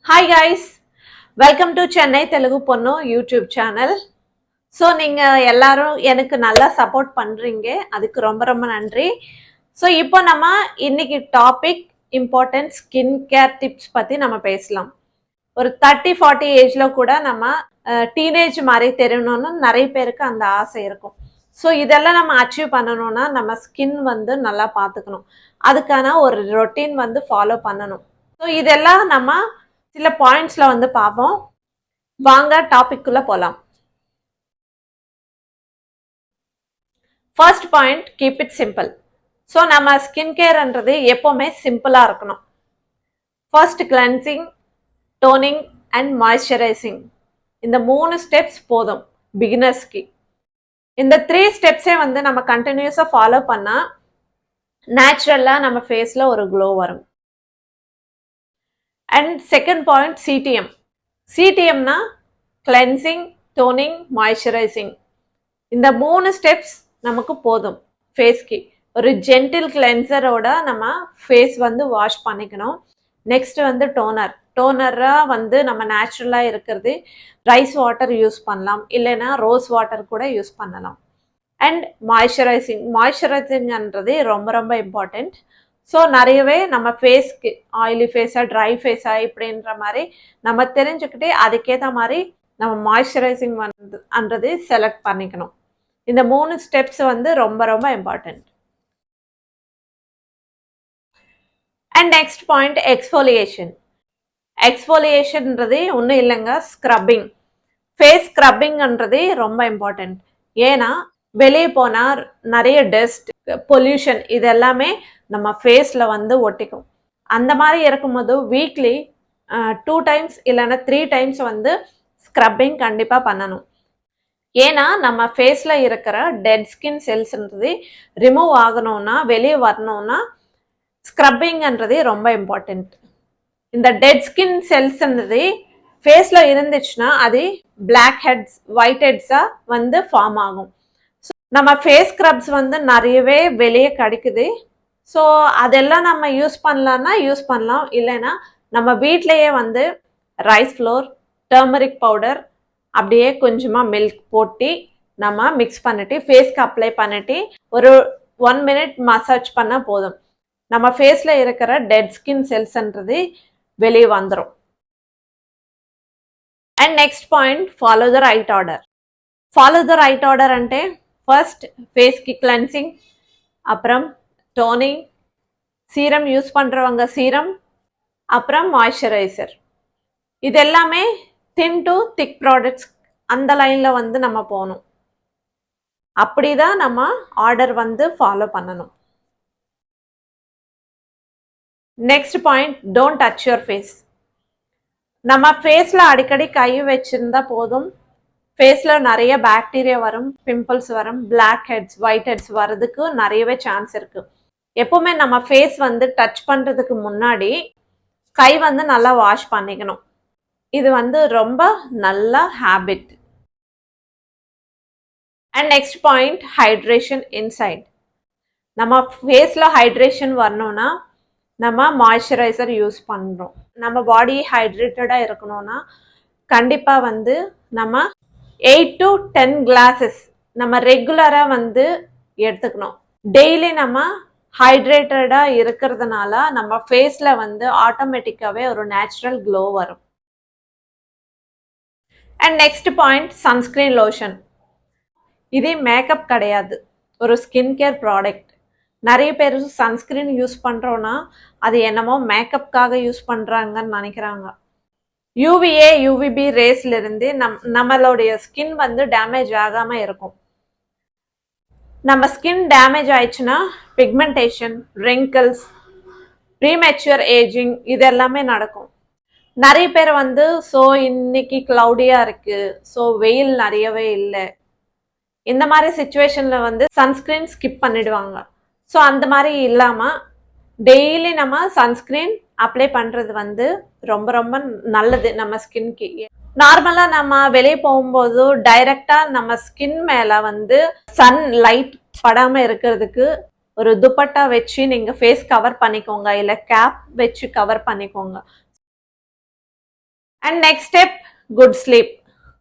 Hi guys, welcome to Chennai Telugu பொண்ணு YouTube channel. So நீங்கள் எல்லாரும் எனக்கு நல்லா சப்போர்ட் பண்ணுறீங்க, அதுக்கு ரொம்ப ரொம்ப நன்றி. ஸோ இப்போ நம்ம இன்னைக்கு topic important skin care tips பற்றி நம்ம பேசலாம். ஒரு 30-40 ஏஜில் கூட நம்ம டீனேஜ் மாதிரி தெரியணும்னு நிறைய பேருக்கு அந்த ஆசை இருக்கும். ஸோ இதெல்லாம் நம்ம அச்சீவ் பண்ணணும்னா நம்ம ஸ்கின் வந்து நல்லா பார்த்துக்கணும். அதுக்கான ஒரு ரொட்டீன் வந்து ஃபாலோ பண்ணணும். ஸோ இதெல்லாம் நம்ம சில பாயிண்ட்ஸ்ல வந்து பார்ப்போம். வாங்க டாபிக்குள்ள போலாம். First point, keep it simple. So நம்ம ஸ்கின் கேர்ன்றது எப்பவுமே சிம்பிளா இருக்கணும். First cleansing, toning and moisturising, இந்த 3 ஸ்டெப்ஸ் போதும் பிகினர்ஸ்க்கு. இந்த 3 ஸ்டெப்ஸே வந்து நம்ம கண்டினியூஸா ஃபாலோ பண்ணா நேச்சுரலா நம்ம ஃபேஸ்ல ஒரு க்ளோ வரும். And second point, CTM. சிடிஎம்னா கிளென்சிங், டோனிங், மாய்ஸ்சரைசிங். இந்த 3 ஸ்டெப்ஸ் நமக்கு போதும் ஃபேஸ்க்கு. ஒரு ஜென்டில் கிளென்சரோட நம்ம ஃபேஸ் வந்து வாஷ் பண்ணிக்கணும். நெக்ஸ்ட் வந்து டோனர். டோனராக வந்து நம்ம நேச்சுரலாக இருக்கிறது ரைஸ் வாட்டர் யூஸ் பண்ணலாம், இல்லைன்னா ரோஸ் வாட்டர் கூட யூஸ் பண்ணலாம். And moisturizing. மாய்ஸ்சரைசிங்ன்றது ரொம்ப ரொம்ப இம்பார்ட்டண்ட். ஸோ நிறையவே நம்ம ஃபேஸ்க்கு ஆயிலி ஃபேஸா ட்ரை ஃபேஸா இப்படின்ற மாதிரி நம்ம தெரிஞ்சுக்கிட்டு அதுக்கேற்ற மாதிரி நம்ம மாய்ஸ்சரைசிங் வந்துன்றது செலக்ட் பண்ணிக்கணும். இந்த 3 ஸ்டெப்ஸ் வந்து ரொம்ப ரொம்ப important. And next point, exfoliation. எக்ஸ்ஃபோலியேஷன்ன்றது ஒன்றும் இல்லைங்க, ஸ்க்ரப்பிங். ஃபேஸ் ஸ்க்ரப்பிங்ன்றது ரொம்ப இம்பார்ட்டண்ட். ஏன்னா வெளியே போனால் நிறைய டஸ்ட், பொல்யூஷன் இது எல்லாமே நம்ம ஃபேஸில் வந்து ஒட்டிக்கும். அந்த மாதிரி இருக்கும்போது வீக்லி 2 டைம்ஸ் இல்லைன்னா 3 டைம்ஸ் வந்து ஸ்க்ரப்பிங் கண்டிப்பாக பண்ணணும். ஏன்னா நம்ம ஃபேஸில் இருக்கிற டெட் ஸ்கின் செல்ஸ்ன்றது ரிமூவ் ஆகணும்னா, வெளியே வரணும்னா ஸ்க்ரப்பிங்ன்றது ரொம்ப இம்பார்ட்டண்ட். இந்த டெட் ஸ்கின் செல்ஸ்ன்றது ஃபேஸில் இருந்துச்சுன்னா அது பிளாக் ஹெட்ஸ், ஒயிட் ஹெட்ஸாக வந்து ஃபார்ம் ஆகும். நம்ம ஃபேஸ் ஸ்க்ரப்ஸ் வந்து நிறையவே வெளியே கிடைக்குது. ஸோ அதெல்லாம் நம்ம யூஸ் பண்ணலான்னா யூஸ் பண்ணலாம், இல்லைன்னா நம்ம வீட்லேயே வந்து ரைஸ் ஃப்ளோர், டர்மரிக் பவுடர், அப்படியே கொஞ்சமாக மில்க் போட்டு நம்ம மிக்ஸ் பண்ணிட்டு ஃபேஸ்க்கு அப்ளை பண்ணிட்டு ஒரு 1 மினிட் மசாஜ் பண்ணால் போதும். நம்ம ஃபேஸில் இருக்கிற டெட் ஸ்கின் செல்ஸ்ன்றது வெளியே வந்துடும். And next point, follow the right order. Follow the right order అంటే ఫస్ట్ ఫేస్కి கிளென்சிங், அப்புறம் டோனிங், சீரம் யூஸ் பண்ணுறவங்க சீரம், அப்புறம் மாய்ஸ்சரைசர். இது எல்லாமே தின் டு திக் ப்ராடக்ட்ஸ் அந்த லைனில் வந்து நம்ம போகணும். அப்படி தான் நம்ம ஆர்டர் வந்து ஃபாலோ பண்ணணும். Next point, don't touch your face. நம்ம ஃபேஸில் அடிக்கடி கை வச்சிருந்தா போதும், ஃபேஸில் நிறைய பாக்டீரியா வரும், பிம்பிள்ஸ் வரும், பிளாக் ஹெட்ஸ், ஒயிட் ஹெட்ஸ் வர்றதுக்கு நிறையவே சான்ஸ் இருக்கு. எப்பவுமே நம்ம ஃபேஸ் வந்து டச் பண்ணுறதுக்கு முன்னாடி கை வந்து நல்லா வாஷ் பண்ணிக்கணும். இது வந்து ரொம்ப நல்ல habit. And next point, hydration inside. நம்ம ஃபேஸில் ஹைட்ரேஷன் வரணும்னா நம்ம மாய்ஸ்சரைசர் யூஸ் பண்ணுறோம். நம்ம பாடி ஹைட்ரேட்டடாக இருக்கணும்னா கண்டிப்பாக வந்து நம்ம 8 to 10 கிளாஸஸ் நம்ம ரெகுலராக வந்து எடுத்துக்கணும். டெய்லி நம்ம ஹைட்ரேட்டடாக இருக்கிறதுனால நம்ம ஃபேஸில் வந்து ஆட்டோமேட்டிக்காகவே ஒரு நேச்சுரல் க்ளோ வரும். And next point, sunscreen lotion. இது மேக்கப் கிடையாது, ஒரு ஸ்கின் கேர் ப்ராடக்ட். நிறைய பேர் சன்ஸ்கிரீன் யூஸ் பண்ணுறோன்னா அது என்னமோ மேக்கப்காக யூஸ் பண்ணுறாங்கன்னு நினைக்கிறாங்க. யூவிஏ, யூவிபி ரேஸ்லேருந்து நம்மளுடைய ஸ்கின் வந்து டேமேஜ் ஆகாமல் இருக்கும். நம்ம ஸ்கின் டேமேஜ் ஆயிடுச்சுன்னா பிக்மெண்டேஷன், ரிங்கிள்ஸ், ப்ரீமெச்சூர் ஏஜிங் இது எல்லாமே நடக்கும். நிறைய பேர் வந்து ஸோ இன்னைக்கு க்ளவுடியாக இருக்குது, ஸோ வெயில் நிறையவே இல்லை, இந்த மாதிரி சுச்சுவேஷனில் வந்து சன்ஸ்கிரீன் ஸ்கிப் பண்ணிடுவாங்க. ஸோ அந்த மாதிரி இல்லாமல் டெய்லி நம்ம சன்ஸ்கிரீன் அப்ளை பண்ணுறது வந்து ரொம்ப ரொம்ப நல்லது நம்ம ஸ்கின்க்கு. நார்மலாக நம்ம வெளியே போகும்போது டைரெக்டாக நம்ம ஸ்கின் மேலே வந்து சன் லைட் படாமல் இருக்கிறதுக்கு ஒரு துப்பட்டா வச்சு நீங்கள் ஃபேஸ் கவர் பண்ணிக்கோங்க, இல்லை கேப் வச்சு கவர் பண்ணிக்கோங்க. And next step good sleep.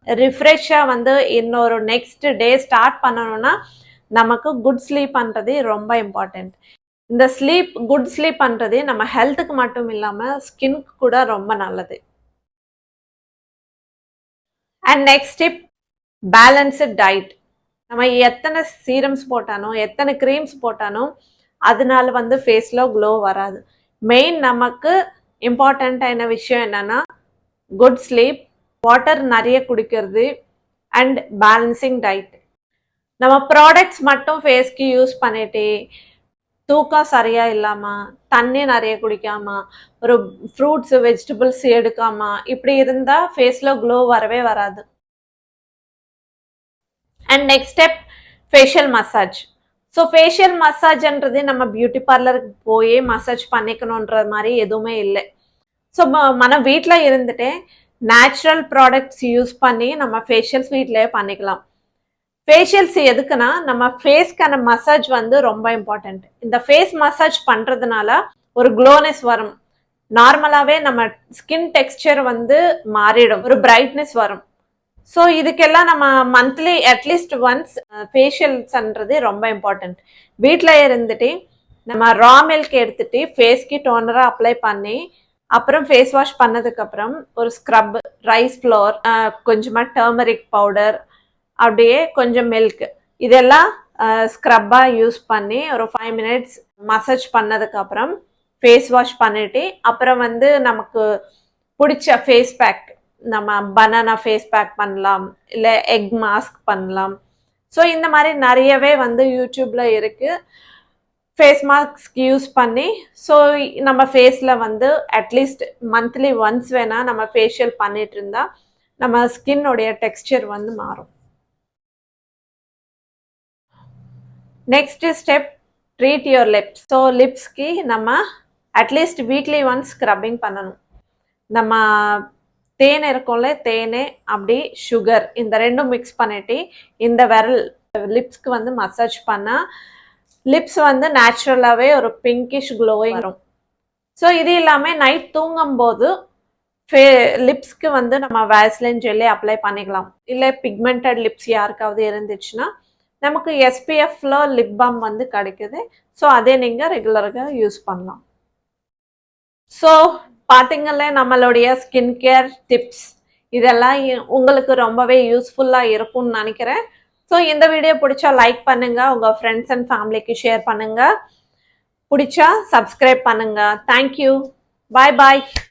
ரிஃப்ரெஷ்ஷாக வந்து இன்னொரு நெக்ஸ்ட் டே ஸ்டார்ட் பண்ணணும்னா நமக்கு குட் ஸ்லீப் பண்ணுறது ரொம்ப இம்பார்ட்டண்ட். இந்த குட் ஸ்லீப் பண்ணுறது நம்ம ஹெல்த்துக்கு மட்டும் இல்லாமல் ஸ்கின்க்கு கூட ரொம்ப நல்லது. And next tip balanced diet. நம்ம எத்தனை சீரம்ஸ் போட்டானோ எத்தனை க்ரீம்ஸ் போட்டானோ அதனால வந்து ஃபேஸில் க்ளோ வராது. மெயின் நமக்கு இம்பார்ட்டண்ட்டான விஷயம் என்னன்னா குட் ஸ்லீப், வாட்டர் நிறைய குடிக்கிறது அண்ட் பேலன்சிங் டயட். நம்ம ப்ராடக்ட்ஸ் மட்டும் ஃபேஸ்க்கு யூஸ் பண்ணிட்டு தூக்கம் சரியா இல்லாம, தண்ணி நிறைய குடிக்காம, ஒரு ஃப்ரூட்ஸ் வெஜிடபிள்ஸ் எடுக்காம இப்படி இருந்தா ஃபேஸ்ல க்ளோ வரவே வராது. And next step facial massage. So facial மசாஜ்ன்றது நம்ம பியூட்டி பார்லருக்கு போய் மசாஜ் பண்ணிக்கணுன்ற மாதிரி எதுவுமே இல்லை. ஸோ நம்ம வீட்டில் இருந்துட்டு நேச்சுரல் ப்ராடக்ட்ஸ் யூஸ் பண்ணி நம்ம ஃபேஷியல்ஸ் வீட்டிலேயே பண்ணிக்கலாம். ஃபேஷியல்ஸ் எதுக்குன்னா நம்ம ஃபேஸ்க்கான மசாஜ் வந்து ரொம்ப இம்பார்ட்டன்ட். இந்த ஃபேஸ் மசாஜ் பண்ணுறதுனால ஒரு க்ளோனஸ் வரும். நார்மலாகவே நம்ம ஸ்கின் டெக்ஸ்சர் வந்து மாறிடும், ஒரு பிரைட்னஸ் வரும். ஸோ இதுக்கெல்லாம் நம்ம மந்த்லி அட்லீஸ்ட் ஒன்ஸ் ஃபேஷியல்ஸ்ன்றது ரொம்ப இம்பார்ட்டன்ட். வீட்டில் இருந்துட்டு நம்ம ரா மில்க் எடுத்துட்டு ஃபேஸ்க்கு டோனராக அப்ளை பண்ணி அப்புறம் ஃபேஸ் வாஷ் பண்ணதுக்கப்புறம் ஒரு ஸ்க்ரப், ரைஸ் ஃப்ளோர், கொஞ்சமாக டர்மரிக் பவுடர், அப்படியே கொஞ்சம் மில்க், இதெல்லாம் ஸ்க்ரப்பாக யூஸ் பண்ணி ஒரு 5 minutes மசாஜ் பண்ணதுக்கப்புறம் ஃபேஸ் வாஷ் பண்ணிட்டு அப்புறம் வந்து நமக்கு பிடிச்ச ஃபேஸ் பேக், நம்ம பனானா ஃபேஸ் பேக் பண்ணலாம், இல்லை எக் மாஸ்க் பண்ணலாம். ஸோ இந்த மாதிரி நிறையவே வந்து யூடியூப்ல இருக்கு ஃபேஸ் மாஸ்க் யூஸ் பண்ணி. ஸோ நம்ம ஃபேஸில் வந்து அட்லீஸ்ட் மந்த்லி ஒன்ஸ் வேணால் நம்ம ஃபேஷியல் பண்ணிட்டு இருந்தா நம்ம ஸ்கின்னுடைய டெக்ஸ்சர் வந்து மாறும். Next step treat your lips. So லிப்ஸ்க்கு நம்ம அட்லீஸ்ட் வீக்லி ஒன்ஸ் ஸ்க்ரப்பிங் பண்ணணும். நம்ம தேன் இருக்கும்ல, தேனே அப்படி சுகர் இந்த ரெண்டும் மிக்ஸ் பண்ணிட்டு இந்த விரல் லிப்ஸ்க்கு வந்து மசாஜ் பண்ணால் லிப்ஸ் வந்து நேச்சுரலாகவே ஒரு பிங்கிஷ் க்ளோயிங் வரும். ஸோ இது இல்லாமல் நைட் தூங்கும்போது லிப்ஸ்க்கு வந்து நம்ம வேஸ்லின் ஜெல்லி அப்ளை பண்ணிக்கலாம். இல்லை பிக்மெண்டட் லிப்ஸ் யாருக்காவது இருந்துச்சுன்னா நமக்கு எஸ்பிஎஃப்ல லிப் பாம் வந்து கிடைக்குது. ஸோ அதே நீங்கள் ரெகுலராக யூஸ் பண்ணலாம். ஸோ பார்த்தீங்கல்ல நம்மளுடைய ஸ்கின் கேர் டிப்ஸ், இதெல்லாம் உங்களுக்கு ரொம்பவே யூஸ்ஃபுல்லாக இருக்கும்னு நினைக்கிறேன். ஸோ இந்த வீடியோ பிடிச்சா லைக் பண்ணுங்க, உங்கள் ஃப்ரெண்ட்ஸ் அண்ட் ஃபேமிலிக்கு ஷேர் பண்ணுங்க, பிடிச்சா சப்ஸ்கிரைப் பண்ணுங்க. தேங்க்யூ, பாய் பாய்.